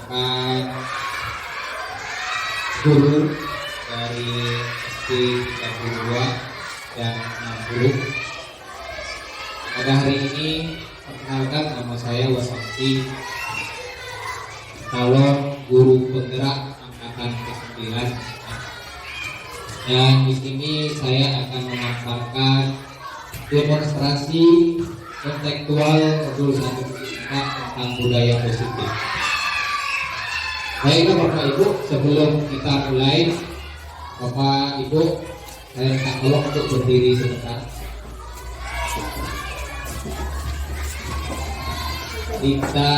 merupakan guru dari SD 32 dan 60. Pada hari ini perkenalkan, nama saya Wasakti, calon guru penggerak angkatan ke-9. Dan di sini saya akan memaparkan demonstrasi kontekstual modul 1 tentang budaya positif. Baiklah Bapak Ibu, sebelum kita mulai, Bapak Ibu saya minta tolong untuk berdiri sebentar. Kita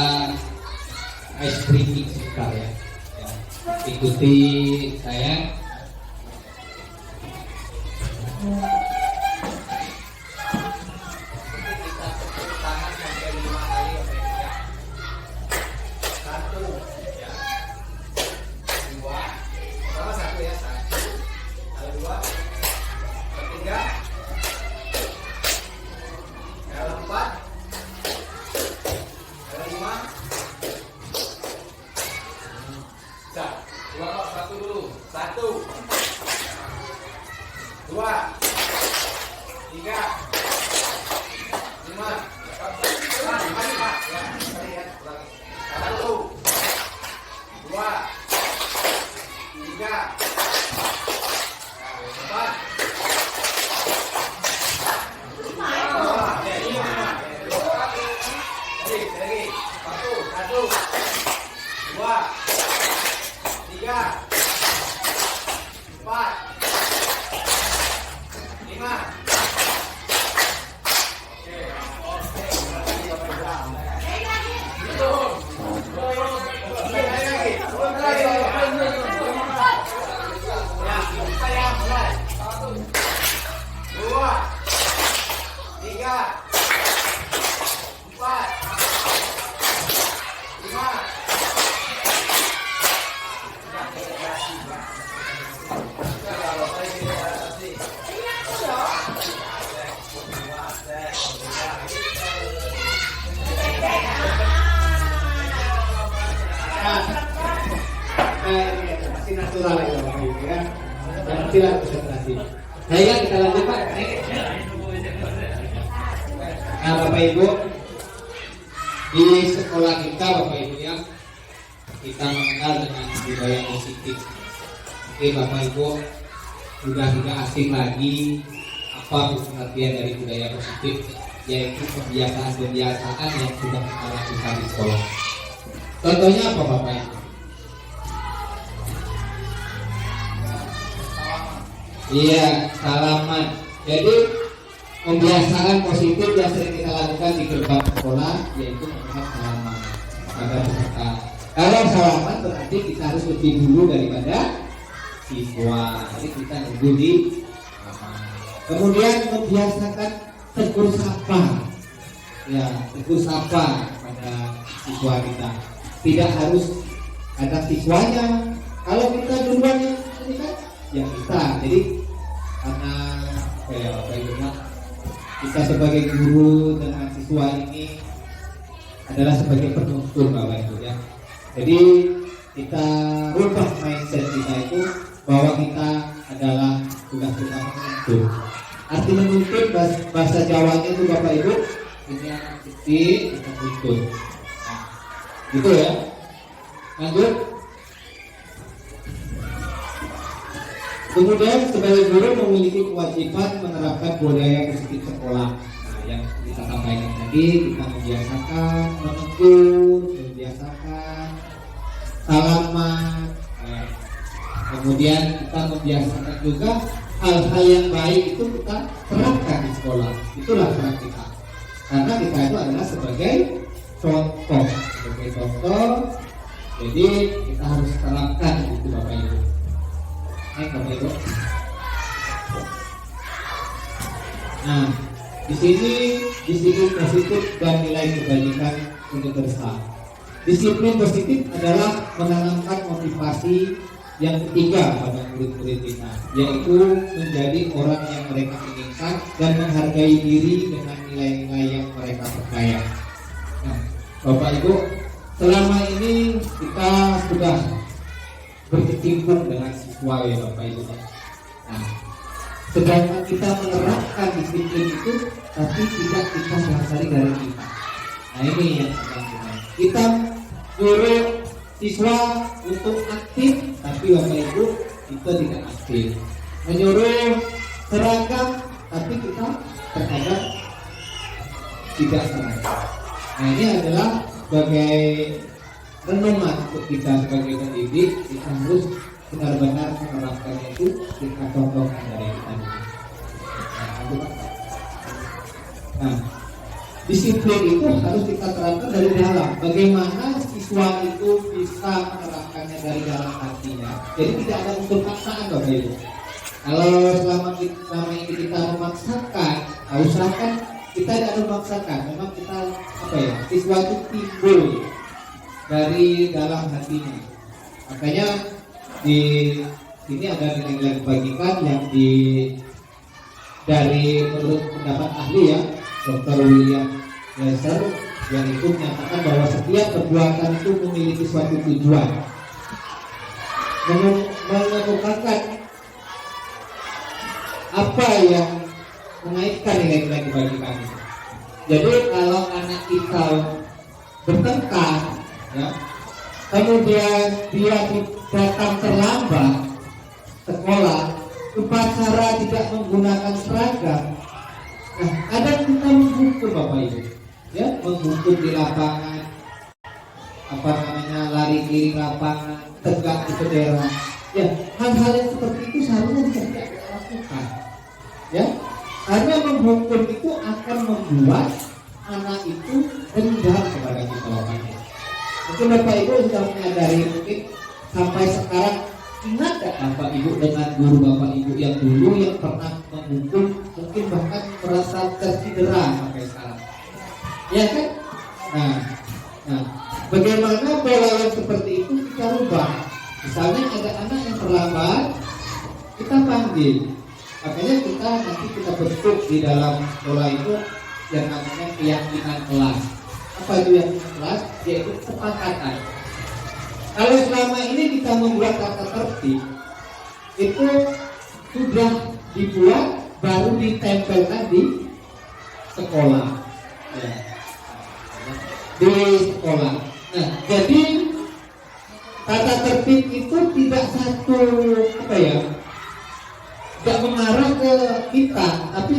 ice breaking sebentar ya. Ikuti saya. Masih natural ya Bapak Ibu ya. Nantilah konsentrasi. Baiklah kita lanjut Pak. Nah Bapak Ibu, di sekolah kita Bapak Ibu ya, kita mengenal dengan budaya positif. Oke Bapak Ibu, sudah tidak asing lagi apa pengertian dari budaya positif, yaitu kebiasaan-kebiasaan yang sudah kita lakukan di sekolah. Contohnya apa Bapak Ibu? Iya, salaman. Jadi kebiasaan positif yang sering kita lakukan di gerbang sekolah yaitu melihat salaman pada peserta. Kalau salaman berarti kita harus lebih dulu daripada siswa. Jadi kita nunggu di salaman. Kemudian membiasakan tegur sapa. Ya, tegur sapa pada siswa kita. Tidak harus ada siswanya. Kalau kita duluan ini kan ya kita. Jadi karena Bapak Ibu kita sebagai guru dengan siswa ini adalah sebagai penuntun Bapak Ibu ya. Jadi kita rubah mindset kita itu bahwa kita adalah tugas kita menuntun. Arti menuntun bahasa Jawanya itu Bapak Ibu ini anak kecil kita tuntun. Nah, gitu ya. Lanjut. Kemudian sebagai guru memiliki kewajiban menerapkan budaya positif sekolah. Nah, yang kita sampaikan tadi, kita membiasakan menegur, membiasakan salaman. Nah, kemudian kita membiasakan juga hal-hal yang baik itu kita terapkan di sekolah. Itulah peran kita. Karena kita itu adalah sebagai contoh, Jadi kita harus terapkan itu Bapak Ibu. Bapak Ibu. Nah, di sini disiplin positif dan nilai kebaikan universal. Disiplin positif adalah menanamkan motivasi yang ketiga pada murid-murid kita, yaitu menjadi orang yang mereka inginkan dan menghargai diri dengan nilai-nilai yang mereka percaya. Nah, Bapak Ibu, selama ini kita sudah berkecimpung dengan siswa ya Bapak Ibu. Nah, sedangkan kita menerapkan disiplin itu, tapi tidak kita dasari dari kita. Nah ini yang kita nyuruh siswa untuk aktif, tapi Bapak Ibu kita tidak aktif. Menyuruh seragam, tapi kita terkadang tidak seragam. Nah ini adalah sebagai renungan untuk kita sebagai pendidik. Kita harus benar-benar menerapkan itu, kita contohkan dari kita. Nah, disiplin itu harus kita terapkan dari dalam. Bagaimana siswa itu bisa menerapkannya dari dalam hatinya. Jadi tidak ada unsur paksaan Bapak Ibu. Kalau selama ini kita memaksakan, usahakan kita tidak memaksakan. Memang kita siswa itu timbul dari dalam hatinya. Makanya di sini ada nilai kebajikan yang dari menurut pendapat ahli ya, Dr. William Glasser, yang itu menyatakan bahwa setiap perbuatan itu memiliki suatu tujuan, mengemukakan apa yang mengaitkan nilai-nilai kebajikan itu. Jadi kalau anak kita bertengkar, ya, kemudian dia datang terlambat sekolah, upacara tidak menggunakan seragam, nah ada kita menghukum Bapak Ibu, ya, menghukum di lapangan, lari kiri lapangan, tegak di bendera, ya, hal-hal yang seperti itu seharusnya tidak dilakukan, ya, karena menghukum itu akan membuat anak itu dendam kepada kita Bapak Ibu. Mungkin Bapak Ibu sudah menyadari, mungkin sampai sekarang ingat gak Bapak Ibu dengan guru Bapak Ibu yang dulu yang pernah menghukum, mungkin bahkan merasa tercedera sampai sekarang, ya kan? Nah, bagaimana pola yang seperti itu kita rubah? Misalnya ada anak yang terlambat, kita panggil. Makanya kita bentuk di dalam pola itu yang namanya keyakinan kelas. Apa itu yang kelas? Yaitu kesepakatan. Kalau selama ini kita membuat tata tertib, itu sudah dibuat baru ditempelkan di sekolah, ya, di sekolah. Nah, jadi tata tertib itu tidak tidak mengarah ke kita, tapi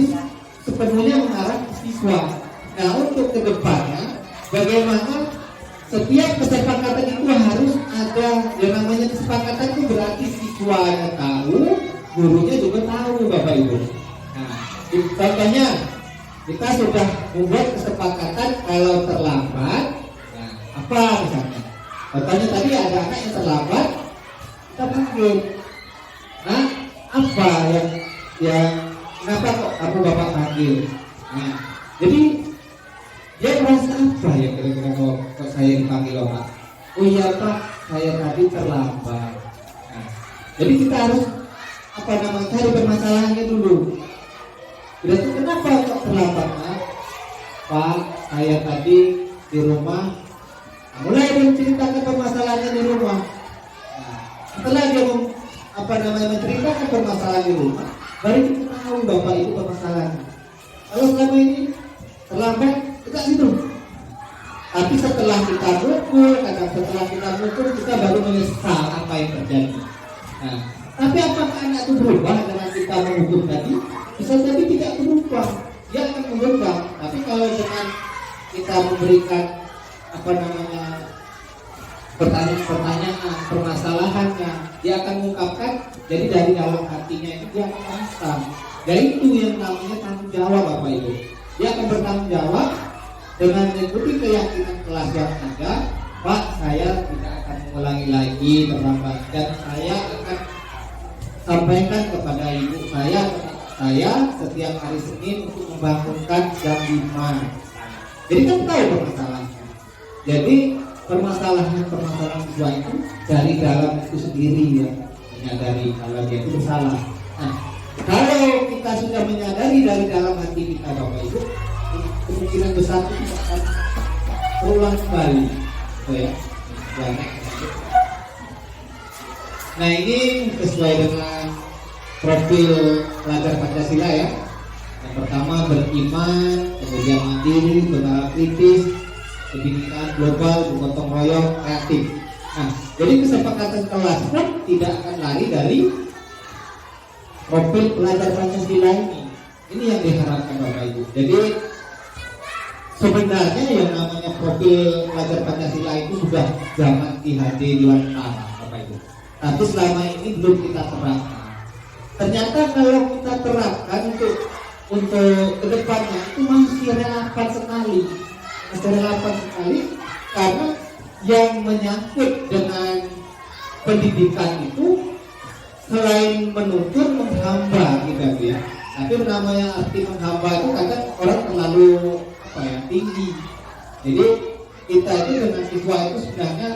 sepenuhnya mengarah ke siswa. Nah, untuk kedepannya, bagaimana setiap kesepakatan itu harus ada yang namanya kesepakatan itu berarti siswanya tahu, gurunya juga tahu Bapak Ibu. Nah, contohnya kita sudah membuat kesepakatan kalau terlambat, nah, apa misalnya? Contohnya tadi ada anak yang terlambat, kita panggil. Nah, apa yang kenapa kok kamu Bapak panggil? Nah, jadi dia merasa apa ya kira-kira kok saya dipanggil Pak? Oh iya Pak, saya tadi terlambat. Nah, jadi kita harus cari permasalahannya dulu. Berarti kenapa kok terlambat Pak? Saya tadi di rumah, mulai menceritakan permasalahannya di rumah. Nah, setelah dia menceritakan permasalahan di rumah, baru kita tahu Bapak Ibu permasalahannya. Kalau selama ini terlambat, tidak gitu. Tapi setelah kita mukul, kita baru menyesal apa yang terjadi. Nah, tapi apakah anak itu berubah dengan kita menghukum tadi? Bisa jadi tidak berubah, dia akan mengubah. Tapi kalau dengan kita memberikan pertanyaan, permasalahannya, dia akan mengungkapkan. Jadi dari dalam hatinya itu dia akan merasa. Dari itu yang namanya tanggung jawab Bapak Ibu. Dia akan bertanggung jawab dengan mengikuti keyakinan kelas yang ada. Pak, saya tidak akan mengulangi lagi terlambat, dan saya akan sampaikan kepada ibu saya setiap hari Senin untuk membangunkan jam 5. Jadi kan tahu permasalahannya. Jadi permasalahan siswa itu dari dalam itu sendiri ya, menyadari kalau dia itu salah. Nah, kalau kita sudah menyadari dari dalam hati kita Bapak Ibu, kemungkinan besar itu akan terulang kembali, ya. Nah ini sesuai dengan profil pelajar Pancasila ya. Yang pertama beriman, kemudian mandiri, bernalar kritis, kebinekaan global, bergotong royong, kreatif. Nah, jadi kesepakatan kelas pun tidak akan lari dari profil pelajar Pancasila ini. Ini yang diharapkan Bapak Ibu. Jadi sebenarnya yang namanya profil pelajar Pancasila itu sudah zaman IHD Dewan Utama Bapak Ibu. Tapi selama ini belum kita terapkan. Ternyata kalau kita terapkan untuk kedepannya itu masih relevan sekali, karena yang menyangkut dengan pendidikan itu selain menuntut menghamba kita ya. Tapi namanya arti menghamba itu kadang orang terlalu tinggi. Jadi kita itu dengan siswa itu sebenarnya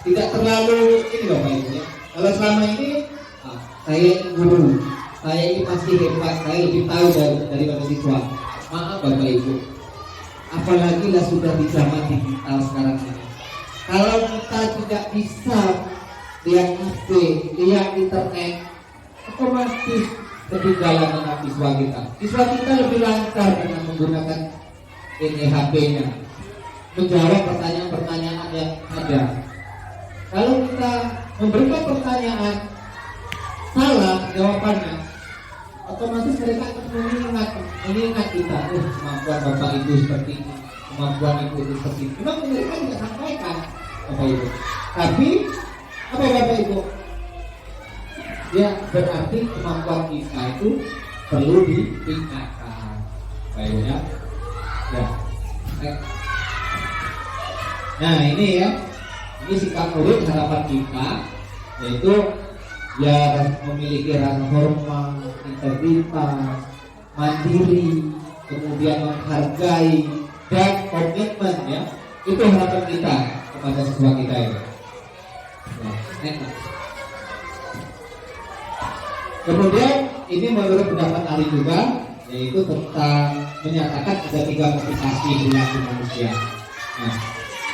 tidak terlalu ini Bapak Ibu ya. Kalau selama ini saya guru, saya ini masih hebat, saya lebih tahu daripada siswa. Maaf Bapak Ibu, apalagi lah sudah di zaman digital sekarang ini. Kalau kita tidak bisa lihat HP, lihat internet, otomatis ketinggalan dengan siswa kita. Siswa kita lebih lancar dengan menggunakan ini HP-nya, menjawab pertanyaan-pertanyaan yang ada. Kalau kita memberikan pertanyaan salah jawabannya, otomatis mereka akan mengingat kita, kemampuan Bapak Ibu seperti ini, kemampuan Ibu itu seperti ini. Memang mereka tidak sampaikan Bapak Ibu, tapi apa Bapak Ibu? Ya berarti kemampuan kita itu perlu ditingkatkan, Bapak Ibu ya. Nah ini ya, ini sikap murid harapan kita, yaitu ya memiliki rasa hormat, integritas, mandiri, kemudian menghargai dan komitmen ya. Itu harapan kita kepada siswa kita ya. Kemudian ini menurut pendapat ahli juga, yaitu tentang menyatakan ada 3 motivasi perilaku manusia. Nah,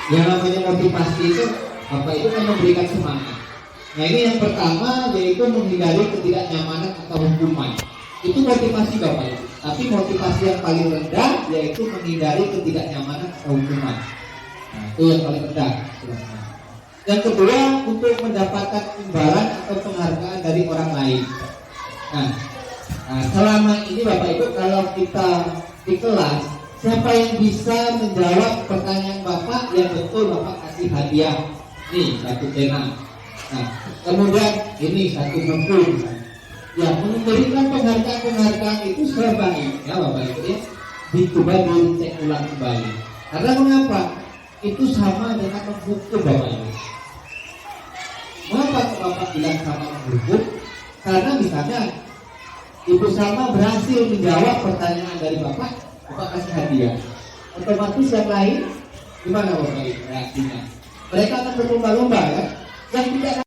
yang namanya motivasi itu Bapak itu kan memberikan semangat. Nah ini yang pertama yaitu menghindari ketidaknyamanan atau hukuman. Itu motivasi Bapak Ibu. Tapi motivasi yang paling rendah yaitu menghindari ketidaknyamanan atau hukuman. Nah itu yang paling rendah. Yang kedua untuk mendapatkan imbalan atau penghargaan dari orang lain. Nah selama ini Bapak Ibu kalau kita di kelas, siapa yang bisa menjawab pertanyaan Bapak yang betul Bapak kasih hadiah. Nih 1 pena. Nah, kemudian ini 1 buku. Ya, memberikan penghargaan itu sebaiknya Bapak Ibu ya dicoba dicek ulang kembali. Karena mengapa? Itu sama dengan menghukum Bapak Ibu. Mengapa Bapak bilang sama menghukum? Karena misalnya Ibu Salma berhasil menjawab pertanyaan dari Bapak kasih hadiah. Otomatis yang lain gimana Bapak Ibu reaksinya? Mereka akan berlomba-lomba ya. Yang tidak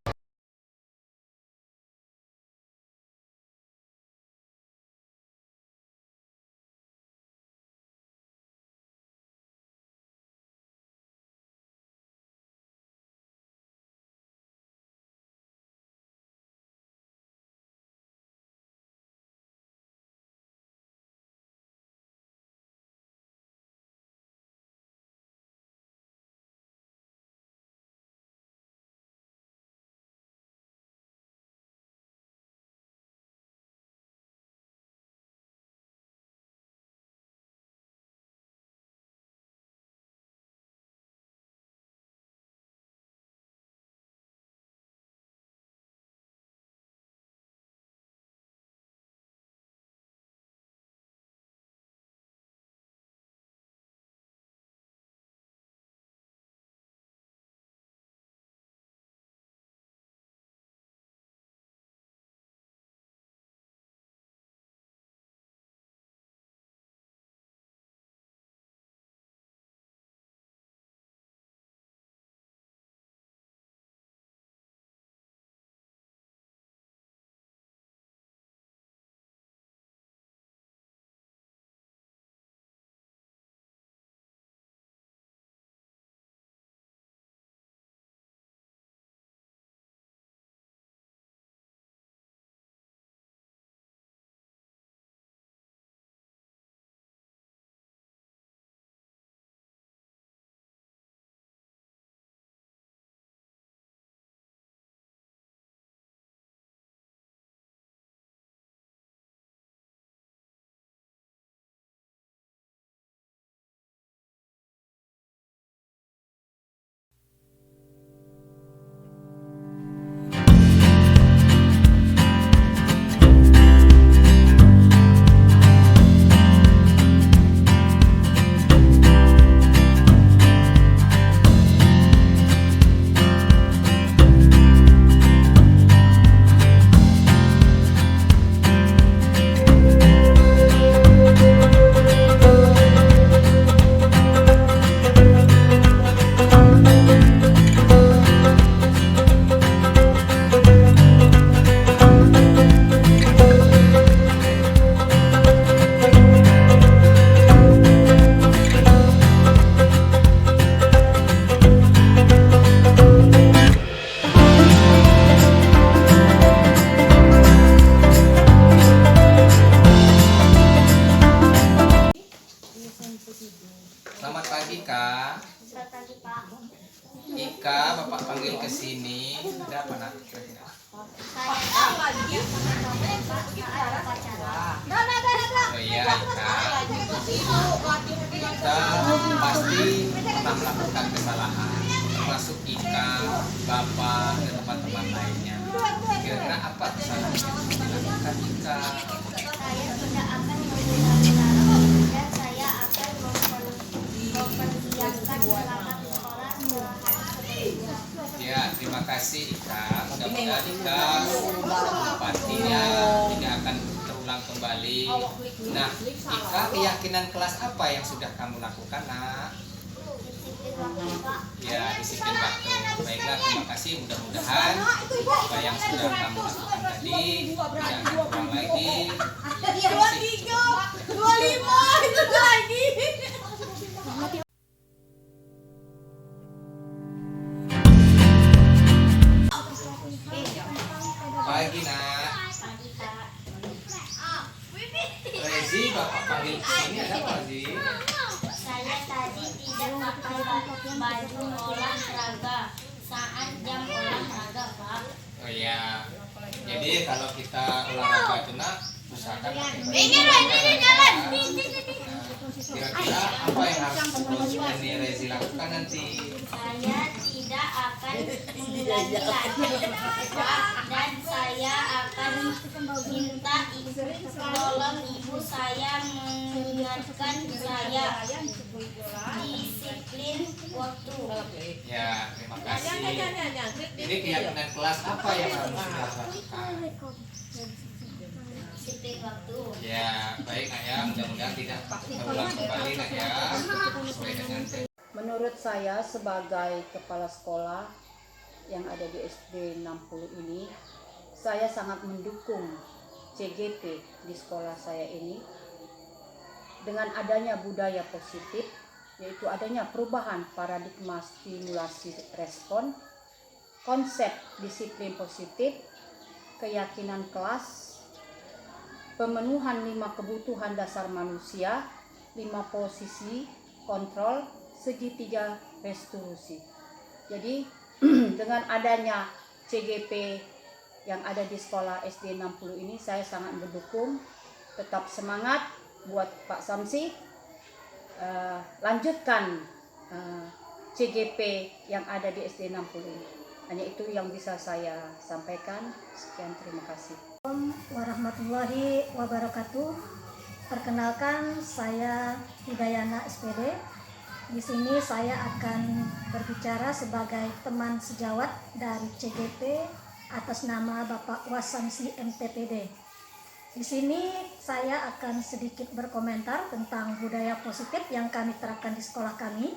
Ika Bapak panggil ke sini. Ada apa nak? Oh iya Ika, kita pasti pernah melakukan kesalahan, termasuk Ika, Bapak, dan teman-teman lainnya. Kira-kira apa kesalahan yang dilakukan Ika? Saya tidak akan mengulangi dan saya akan mempersiapkan selama sekolah sehari sebelumnya. Ya, terima kasih Ika. Mudah-mudahan Ika empatinya tidak akan terulang kembali. Nah, Ika, keyakinan kelas apa yang sudah kamu lakukan, nak? Disiplin waktu, Pak. Ya, disiplin waktu. Baiklah, terima kasih. Mudah-mudahan apa yang sudah kamu lakukan tadi tidak akan terulang lagi. 23, 25 itu lagi. Pagi, nak. Rezi, Bapak panggil ke sini. Ada apa, Rezi? Saya tadi tidak pakai baju olahraga saat jam olahraga, Pak. Oh iya. Jadi kalau kita olahraga itu nak, usahakan pakai baju Ini olahraga. jalan. Kira-kira apa yang harus ini Rezi lakukan nanti? Saya tidak akan mengulangi lagi, Pak, dan saya akan minta tolong ibu saya mengingatkan saya disiplin waktu. Ya, terima kasih. Jadi keyakinan kelas apa yang harus kita lakukan? Disiplin waktu. Ya, baik nak ya. Mudah-mudahan tidak terulang kembali nak ya. Sesuai dengan Menurut saya sebagai kepala sekolah yang ada di SD 60 ini, saya sangat mendukung CGP di sekolah saya ini dengan adanya budaya positif, yaitu adanya perubahan paradigma stimulasi respon, konsep disiplin positif, keyakinan kelas, pemenuhan 5 kebutuhan dasar manusia, 5 posisi kontrol, segitiga restitusi. Jadi dengan adanya CGP yang ada di sekolah SD 60 ini, saya sangat mendukung. Tetap semangat buat Pak Samsi, lanjutkan CGP yang ada di SD 60 ini. Hanya itu yang bisa saya sampaikan. Sekian, terima kasih. Warahmatullahi wabarakatuh. Perkenalkan, saya Hidayana SPD. Di sini saya akan berbicara sebagai teman sejawat dari CGP atas nama Bapak Wasamsi MTPD. Di sini saya akan sedikit berkomentar tentang budaya positif yang kami terapkan di sekolah kami,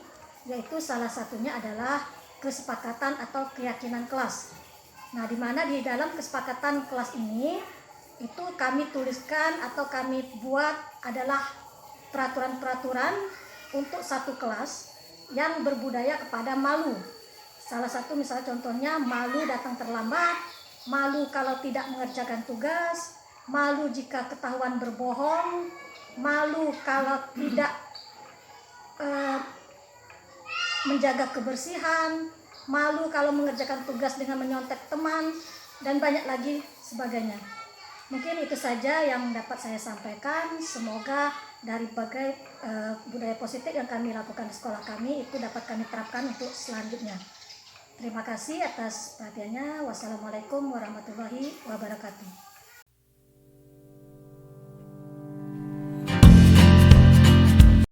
yaitu salah satunya adalah kesepakatan atau keyakinan kelas. Nah, di mana di dalam kesepakatan kelas ini itu kami tuliskan atau kami buat adalah peraturan-peraturan untuk satu kelas yang berbudaya kepada malu. Salah satu misalnya contohnya malu datang terlambat, malu kalau tidak mengerjakan tugas, malu jika ketahuan berbohong, malu kalau tidak menjaga kebersihan, malu kalau mengerjakan tugas dengan menyontek teman, dan banyak lagi sebagainya. Mungkin itu saja yang dapat saya sampaikan. Semoga dari berbagai budaya positif yang kami lakukan di sekolah kami itu dapat kami terapkan untuk selanjutnya. Terima kasih atas perhatiannya. Wassalamualaikum warahmatullahi wabarakatuh.